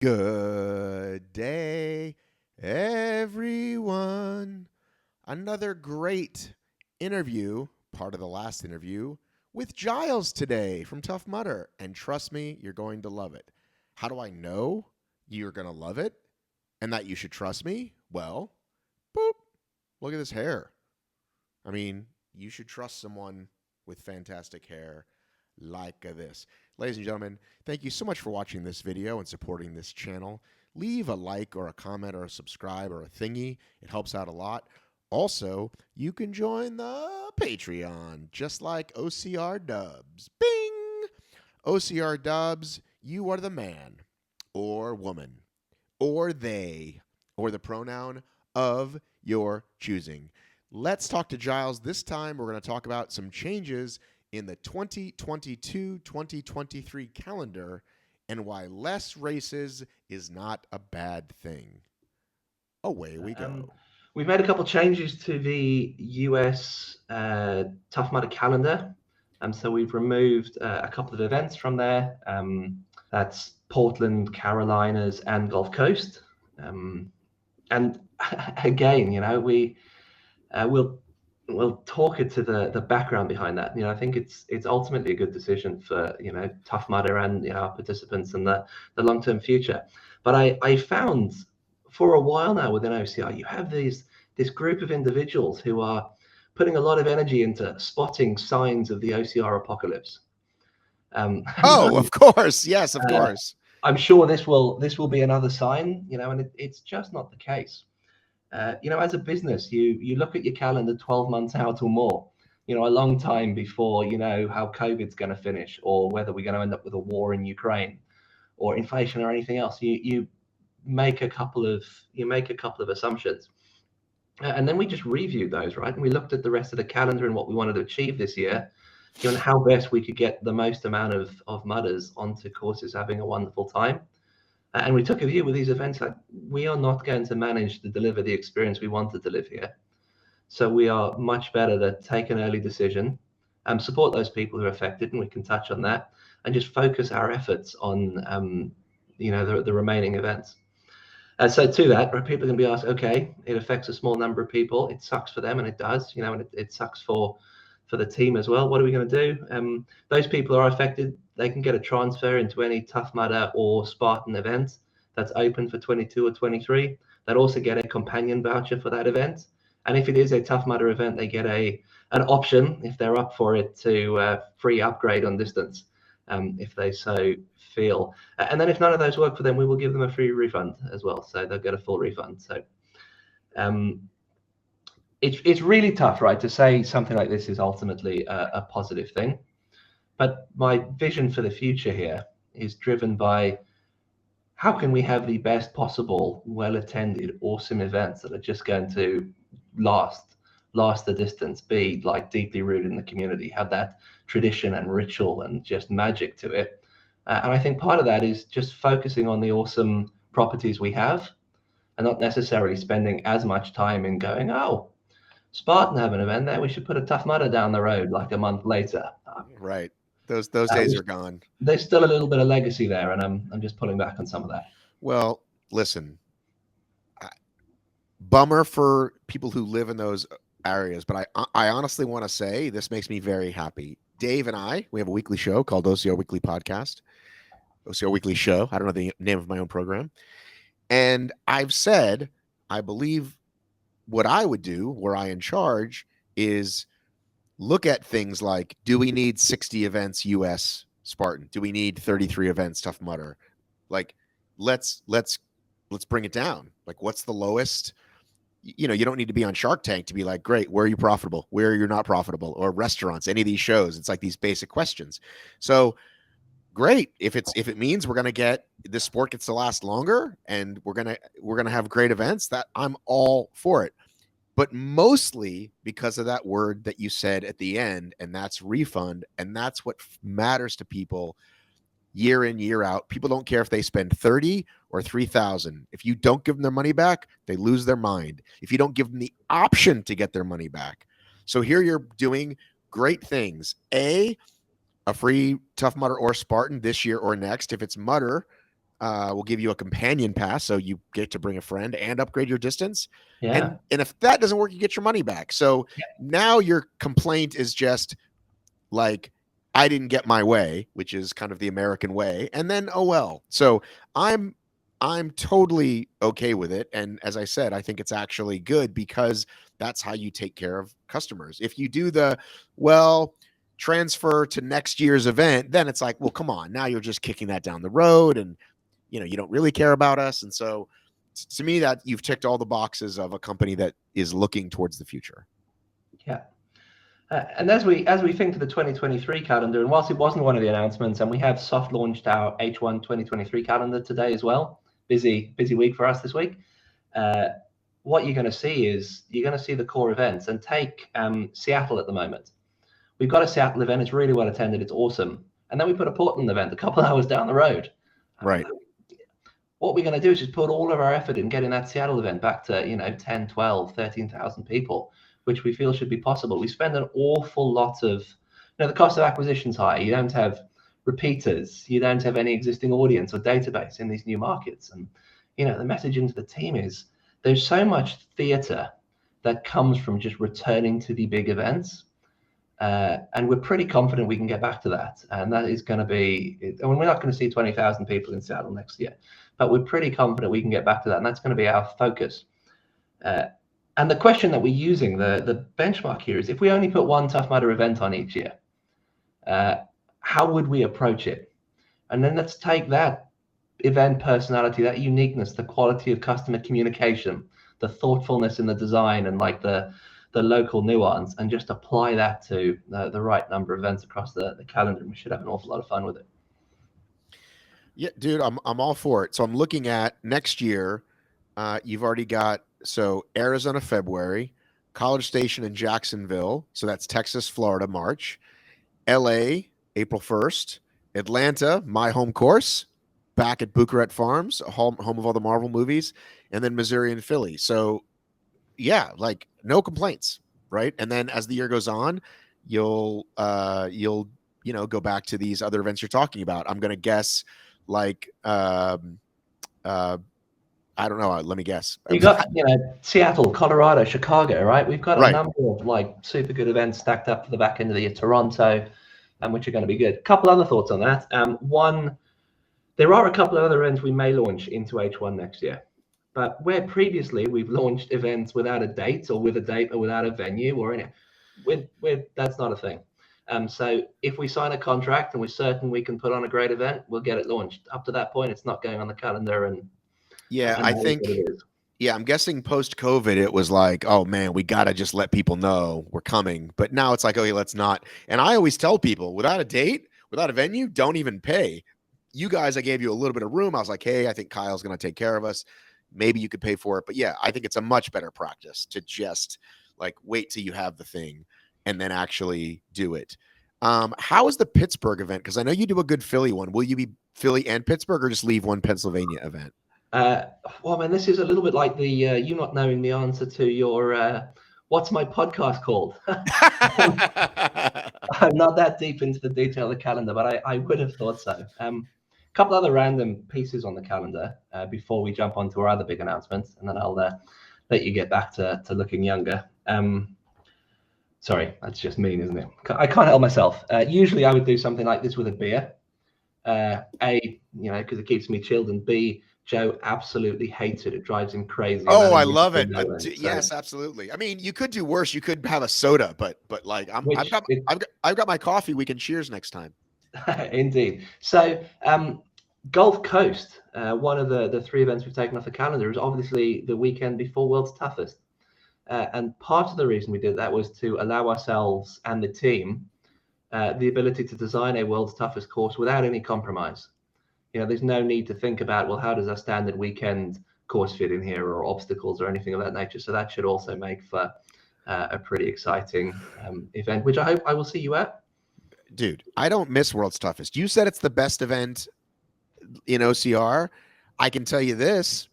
Good day, everyone. Another great interview, part of the last interview, with Giles today from Tough Mudder. And trust me, you're going to love it. How do I know you're going to love it and that you should trust me? Well, boop, look at this hair. I mean, you should trust someone with fantastic hair like this. Ladies and gentlemen, thank you so much for watching this video and supporting this channel. Leave a like or a comment or a subscribe or a thingy. It helps out a lot. Also, you can join the Patreon, just like OCR Dubs. Bing! OCR Dubs, you are the man or woman or they or the pronoun of your choosing. Let's talk to Giles. This time, we're going to talk about some changes in the 2022-2023 calendar and why less races is not a bad thing. Away we go. We've made a couple of changes to the US Tough Mudder calendar. So we've removed a couple of events from there. That's Portland, Carolinas, and Gulf Coast. And again, we'll talk it to the background behind that. I think it's ultimately a good decision for Tough Mudder and our participants and the long-term future. But I found for a while now within OCR, you have this group of individuals who are putting a lot of energy into spotting signs of the OCR apocalypse. Of course, yes, of course. I'm sure this will be another sign, and it's just not the case. As a business, you look at your calendar 12 months out or more, a long time before you know how COVID's going to finish or whether we're going to end up with a war in Ukraine or inflation or anything else. You make a couple of assumptions. And then we just reviewed those, right? And we looked at the rest of the calendar and what we wanted to achieve this year, and how best we could get the most amount of mudders onto courses having a wonderful time. And we took a view with these events like we are not going to manage to deliver the experience we want to deliver here. So we are much better to take an early decision and support those people who are affected, and we can touch on that, and just focus our efforts on the remaining events. So to that, people are going to be asked, okay, it affects a small number of people. It sucks for them, and it does, and it sucks for the team as well. What are we going to do? Those people are affected. They can get a transfer into any Tough Mudder or Spartan event that's open for 22 or 23. They'll also get a companion voucher for that event. And if it is a Tough Mudder event, they get an option, if they're up for it, to free upgrade on distance, if they so feel. And then if none of those work for them, we will give them a free refund as well. So they'll get a full refund. So it's really tough, right, to say something like this is ultimately a positive thing. But my vision for the future here is driven by how can we have the best possible, well-attended, awesome events that are just going to last the distance, be like deeply rooted in the community, have that tradition and ritual and just magic to it. And I think part of that is just focusing on the awesome properties we have and not necessarily spending as much time in going, oh, Spartan have an event there, we should put a Tough Mudder down the road like a month later. Right. Those days are gone. There's still a little bit of legacy there, and I'm just pulling back on some of that. Well, listen, bummer for people who live in those areas, but I honestly want to say this makes me very happy. Dave and I, we have a weekly show called OCR Weekly Podcast, OCR Weekly Show. I don't know the name of my own program. And I've said, I believe what I would do, were I in charge, is look at things like, do we need 60 events US Spartan? Do we need 33 events Tough Mudder? Like, let's bring it down. Like, what's the lowest? You don't need to be on Shark Tank to be like, great, where are you profitable? Where are you not profitable? Or restaurants, any of these shows. It's like these basic questions. So great. If it means we're gonna get this sport gets to last longer and we're gonna have great events, that I'm all for it. But mostly because of that word that you said at the end, and that's refund. And that's what matters to people year in, year out. People don't care if they spend 30 or 3,000. If you don't give them their money back, they lose their mind. If you don't give them the option to get their money back. So here you're doing great things. A free Tough Mudder or Spartan this year or next. If it's Mudder, We'll give you a companion pass, so you get to bring a friend and upgrade your distance. Yeah. And if that doesn't work, you get your money back. So now your complaint is just like, I didn't get my way, which is kind of the American way, and then oh well. So I'm I'm totally okay with it. And as I said, I think it's actually good because that's how you take care of customers. If you do the, well, transfer to next year's event, then it's like, well, come on, now you're just kicking that down the road, and you don't really care about us. And so to me, that you've ticked all the boxes of a company that is looking towards the future. Yeah. And as we think to the 2023 calendar, and whilst it wasn't one of the announcements, and we have soft launched our H1 2023 calendar today as well, busy week for us this week. What you're going to see is you're going to see the core events, and take Seattle at the moment. We've got a Seattle event. It's really well attended. It's awesome. And then we put a Portland event a couple of hours down the road. Right. What we're going to do is just put all of our effort in getting that Seattle event back to 10, 12, 13,000 people, which we feel should be possible. We spend an awful lot of, the cost of acquisition's high. You don't have repeaters. You don't have any existing audience or database in these new markets. And, the message into the team is there's so much theater that comes from just returning to the big events. And we're pretty confident we can get back to that. And that is going to be, we're not going to see 20,000 people in Seattle next year, but we're pretty confident we can get back to that. And that's going to be our focus. And the question that we're using, the benchmark here, is if we only put one Tough Mudder event on each year, how would we approach it? And then let's take that event personality, that uniqueness, the quality of customer communication, the thoughtfulness in the design, and like the local nuance, and just apply that to the right number of events across the calendar. And we should have an awful lot of fun with it. Yeah, dude, I'm all for it. So I'm looking at next year. You've already got Arizona February, College Station in Jacksonville. So that's Texas, Florida, March, LA, April 1st, Atlanta, my home course, back at Bucharest Farms, home of all the Marvel movies, and then Missouri and Philly. So yeah, like no complaints, right? And then as the year goes on, you'll go back to these other events you're talking about. I'm gonna guess like I don't know. Let me guess. You got Seattle, Colorado, Chicago, right? We've got a number of like super good events stacked up for the back end of the year. Toronto, which are going to be good. A couple other thoughts on that. One, there are a couple of other events we may launch into H1 next year. But where previously we've launched events without a date, or with a date, or without a venue, or that's not a thing. So if we sign a contract and we're certain we can put on a great event, we'll get it launched. Up to that point, it's not going on the calendar. And I think, I'm guessing post-COVID, it was like, oh man, we got to just let people know we're coming. But now it's like, okay, let's not. And I always tell people, without a date, without a venue, don't even pay. You guys, I gave you a little bit of room. I was like, hey, I think Kyle's going to take care of us. Maybe you could pay for it. But yeah, I think it's a much better practice to just like wait till you have the thing and then actually do it. How is the Pittsburgh event? Because I know you do a good Philly one. Will you be Philly and Pittsburgh, or just leave one Pennsylvania event? Well, man, this is a little bit like the you not knowing the answer to your what's my podcast called? I'm not that deep into the detail of the calendar, but I would have thought so. A couple other random pieces on the calendar before we jump on to our other big announcements, and then I'll let you get back to looking younger. Sorry, that's just mean, isn't it? I can't help myself. Usually I would do something like this with a beer. A, because it keeps me chilled, and B, Joe absolutely hates it. It drives him crazy. Oh, I love it. Yes, absolutely. I mean, you could do worse. You could have a soda, but like I've got my coffee. We can cheers next time. Indeed. So Gulf Coast, one of the three events we've taken off the calendar, is obviously the weekend before World's Toughest. And part of the reason we did that was to allow ourselves and the team the ability to design a World's Toughest course without any compromise. There's no need to think about, well, how does our standard weekend course fit in here, or obstacles or anything of that nature. So that should also make for a pretty exciting event, which I hope I will see you at. Dude, I don't miss World's Toughest. You said it's the best event in OCR. I can tell you this,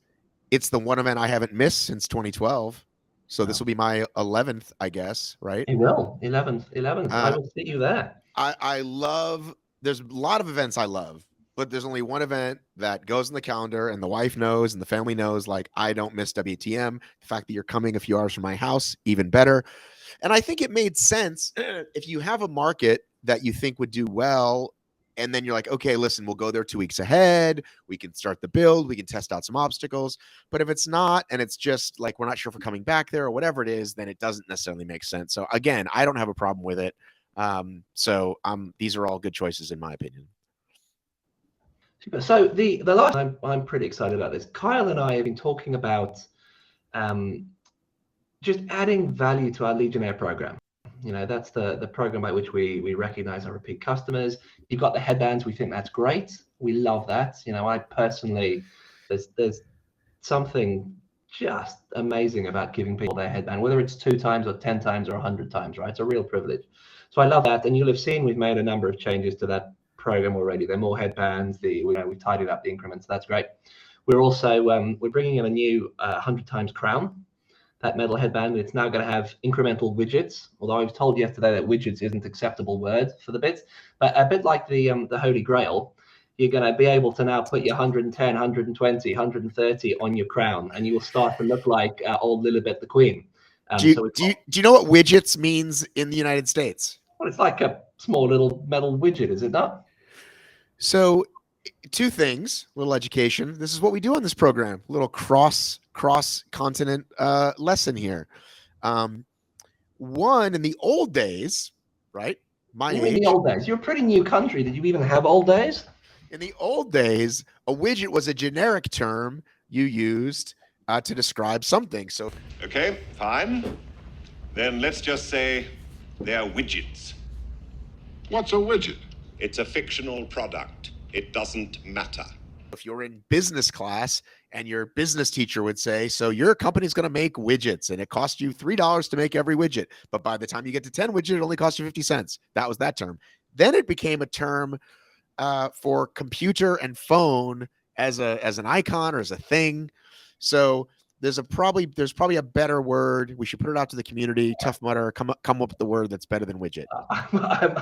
it's the one event I haven't missed since 2012. So this will be my 11th, I guess, right? It will. 11th. I will see you there. I love, there's a lot of events I love. but there's only one event that goes in the calendar, and the wife knows and the family knows, like, I don't miss WTM. The fact that you're coming a few hours from my house, even better. And I think it made sense if you have a market that you think would do well, and then you're like, okay, listen, we'll go there 2 weeks ahead. We can start the build. We can test out some obstacles. But if it's not, and it's just like, we're not sure if we're coming back there or whatever it is, then it doesn't necessarily make sense. So again, I don't have a problem with it. These are all good choices in my opinion. So the last I'm pretty excited about this. Kyle and I have been talking about just adding value to our Legionnaire program. You know, that's the program by which we recognize our repeat customers. You've got the headbands. We think that's great. We love that. You know, I personally, there's something just amazing about giving people their headband, whether it's 2 times or 10 times or 100 times, right? It's a real privilege. So I love that. And you'll have seen we've made a number of changes to that program already. There are more headbands. We tidied up the increments. So that's great. We're also we're bringing in a new 100 times crown. That metal headband, it's now going to have incremental widgets. Although I was told yesterday that widgets isn't acceptable word for the bits, but a bit like the Holy Grail, you're going to be able to now put your 110, 120, 130 on your crown, and you will start to look like old Lilibet the Queen. Do you know what widgets means in the United States? Well, it's like a small little metal widget, is it not? So 2 things, little education. This is what we do on this program. Little cross continent lesson here. One, in the old days, right? My age. In the old days, you're a pretty new country. Did you even have old days? In the old days, a widget was a generic term you used to describe something. So, okay, fine. Then let's just say they're widgets. What's a widget? It's a fictional product. It doesn't matter. If you're in business class and your business teacher would say, so your company's going to make widgets and it costs you $3 to make every widget, but by the time you get to 10 widgets, it only costs you 50 cents. That was that term. Then it became a term for computer and phone as an icon or as a thing. So there's probably a better word. We should put it out to the community. Tough Mudder, come up with the word that's better than widget.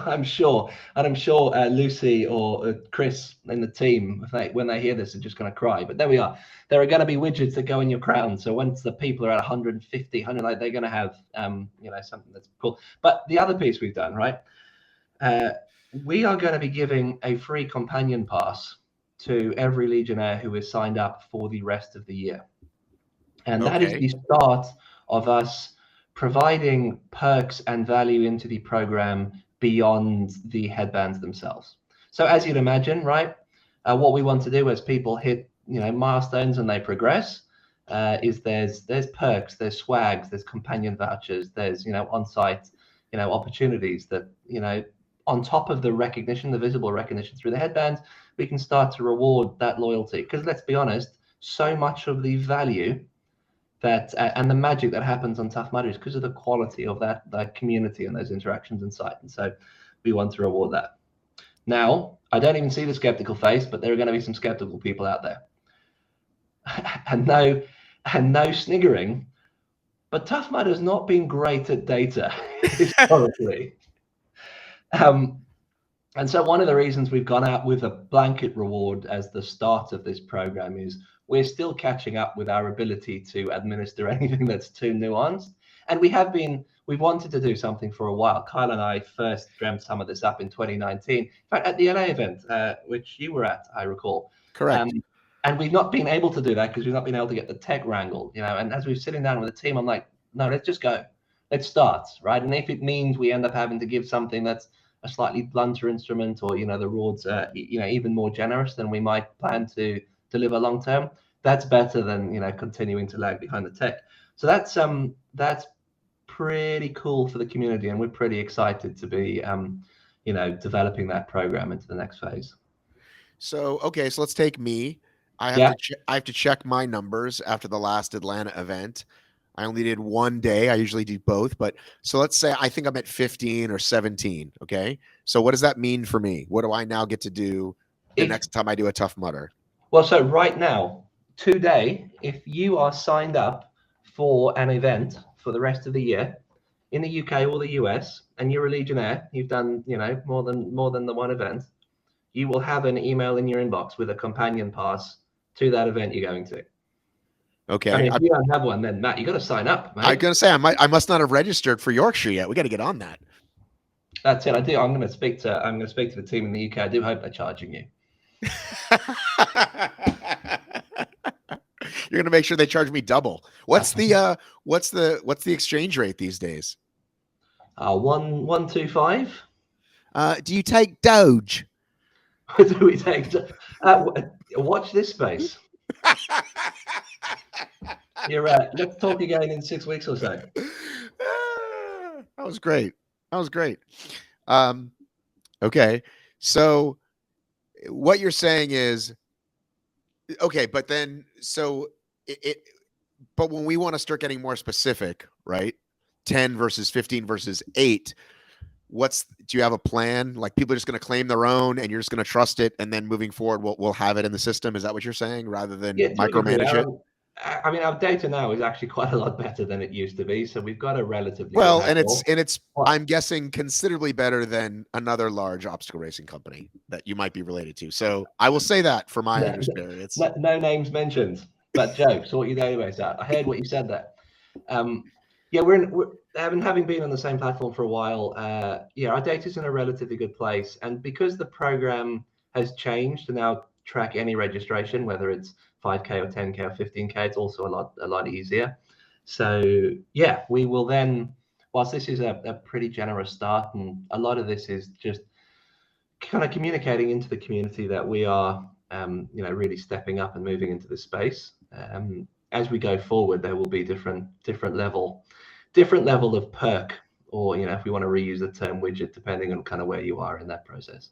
I'm sure, and I'm sure Lucy or Chris in the team, when they hear this, are just going to cry. But there we are. There are going to be widgets that go in your crown. So once the people are at 150, 100, like, they're going to have something that's cool. But the other piece we've done, right? We are going to be giving a free companion pass to every Legionnaire who is signed up for the rest of the year. And that is the start of us providing perks and value into the program beyond the headbands themselves. So as you'd imagine, right, what we want to do as people hit, milestones and they progress, is there's perks, there's swags, there's companion vouchers, there's, on-site, opportunities that, on top of the recognition, the visible recognition through the headbands, we can start to reward that loyalty. Because let's be honest, so much of the value that and the magic that happens on Tough Mudder is because of the quality of that community and those interactions and site. And so we want to reward that. Now, I don't even see the skeptical face, but there are going to be some skeptical people out there. and no sniggering, but Tough Mudder has not been great at data historically. And so one of the reasons we've gone out with a blanket reward as the start of this program is we're still catching up with our ability to administer anything that's too nuanced. And we've wanted to do something for a while. Kyle and I first dreamt some of this up in 2019, in fact, at the LA event, which you were at, I recall. Correct. And we've not been able to do that because we've not been able to get the tech wrangled, and as we're sitting down with the team, I'm like, no, let's just go. Let's start, right? And if it means we end up having to give something that's a slightly blunter instrument, or the rewards even more generous than we might plan to deliver long term, that's better than continuing to lag behind the tech. So that's pretty cool for the community, and we're pretty excited to be developing that program into the next phase. So so let's take me. I have to check my numbers after the last Atlanta event. I only did one day. I usually do both, but so let's say I think I'm at 15 or 17. Okay. So what does that mean for me? What do I now get to do the next time I do a Tough Mudder? Well, so right now, today, if you are signed up for an event for the rest of the year in the UK or the US, and you're a Legionnaire, you've done, more than the one event, you will have an email in your inbox with a companion pass to that event you're going to. Okay. I mean, if you don't have one, then Matt, you got to sign up, mate. I'm gonna say I must not have registered for Yorkshire yet. We got to get on that. That's it. I'm going to speak to the team in the UK. I do hope they're charging you. You're gonna make sure they charge me double. What's the exchange rate these days? 125. Do you take Doge? Do we take? Watch this space. You're right. Let's talk again in 6 weeks or so. That was great. Okay. So what you're saying is, okay, but then but when we want to start getting more specific, right? 10 versus 15 versus 8, do you have a plan? Like, people are just going to claim their own and you're just going to trust it, and then moving forward we'll have it in the system? Is that what you're saying, rather than micromanage it? I mean, our data now is actually quite a lot better than it used to be, so we've got a relatively well, good handle. and it's I'm guessing considerably better than another large obstacle racing company that you might be related to. So I will say that for my experience. No names mentioned, but Joe, sort your database out. I heard what you said there. Yeah, we're having been on the same platform for a while. Yeah, our data's in a relatively good place, and because the program has changed to now track any registration, whether it's 5K or 10K or 15K, it's also a lot easier. So yeah, we will then, whilst this is a pretty generous start, and a lot of this is just kind of communicating into the community that we are, really stepping up and moving into this space. As we go forward, there will be different level of perk, or if we want to reuse the term widget, depending on kind of where you are in that process.